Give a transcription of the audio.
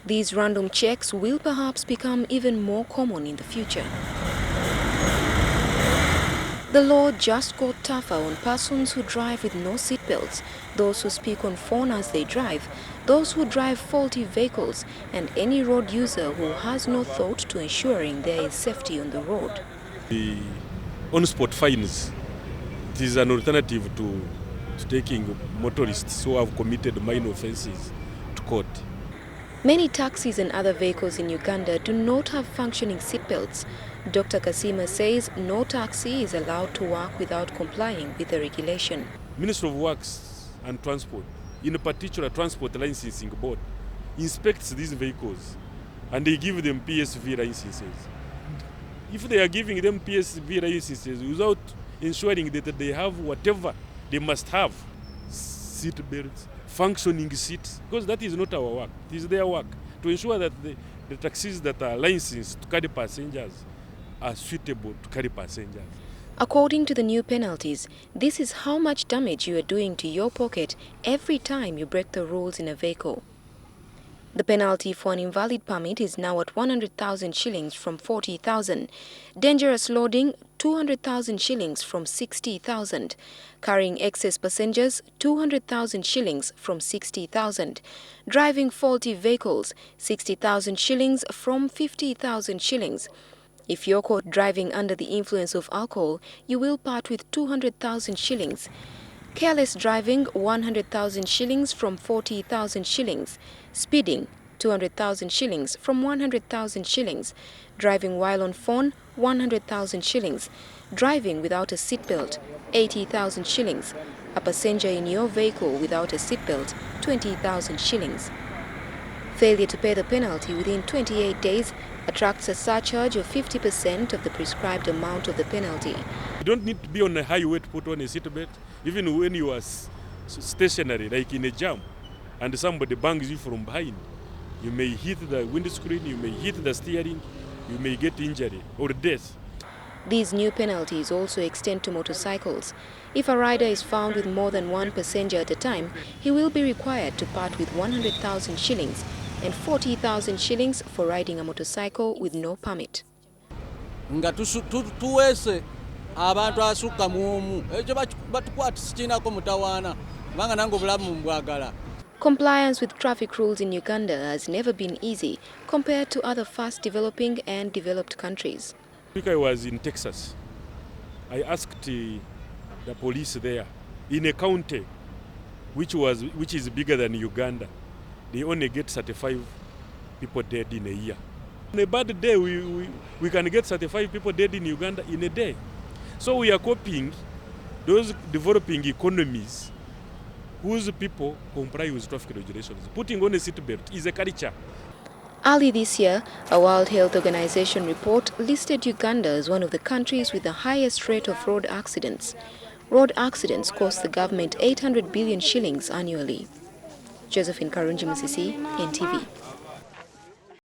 These random checks will perhaps become even more common in the future. The law just got tougher on persons who drive with no seatbelts, those who speak on phone as they drive, those who drive faulty vehicles, and any road user who has no thought to ensuring there is safety on the road. The on-spot fines, it is an alternative to taking motorists who have committed minor offences to court. Many taxis and other vehicles in Uganda do not have functioning seatbelts. Dr. Kasima says no taxi is allowed to work without complying with the regulation. Ministry of Works and Transport, in particular Transport Licensing Board, inspects these vehicles and they give them PSV licenses. If they are giving them PSV licenses without ensuring that they have whatever they must have, seat belts, functioning seats, because that is not our work, it is their work, to ensure that the taxis that are licensed to carry passengers are suitable to carry passengers. According to the new penalties, this is how much damage you are doing to your pocket every time you break the rules in a vehicle. The penalty for an invalid permit is now at 100,000 shillings from 40,000. Dangerous loading, 200,000 shillings from 60,000. Carrying excess passengers, 200,000 shillings from 60,000. Driving faulty vehicles, 60,000 shillings from 50,000 shillings. If you're caught driving under the influence of alcohol, you will part with 200,000 shillings. Careless driving, 100,000 shillings from 40,000 shillings. Speeding, 200,000 shillings from 100,000 shillings. Driving while on phone, 100,000 shillings. Driving without a seatbelt, 80,000 shillings. A passenger in your vehicle without a seatbelt, 20,000 shillings. Failure to pay the penalty within 28 days attracts a surcharge of 50% of the prescribed amount of the penalty. You don't need to be on a highway to put on a seatbelt, even when you are stationary, like in a jam, and somebody bangs you from behind. You may hit the windscreen, you may hit the steering, you may get injury or death. These new penalties also extend to motorcycles. If a rider is found with more than one passenger at a time, he will be required to part with 100,000 shillings and 40,000 shillings for riding a motorcycle with no permit. Abantu asukka muomu ekyo batukwata sikinako mutawaana kubanga nange obulamu mbwagala. Compliance with traffic rules in Uganda has never been easy compared to other fast-developing and developed countries. I was in Texas. I asked the police there, in a county which is bigger than Uganda, they only get 35 people dead in a year. On a bad day, we can get 35 people dead in Uganda in a day. So we are copying those developing economies whose people comply with traffic regulations. Putting on a seatbelt is a culture. Early this year, a World Health Organization report listed Uganda as one of the countries with the highest rate of road accidents. Road accidents cost the government 800 billion shillings annually. Josephine Karunji Musisi, NTV.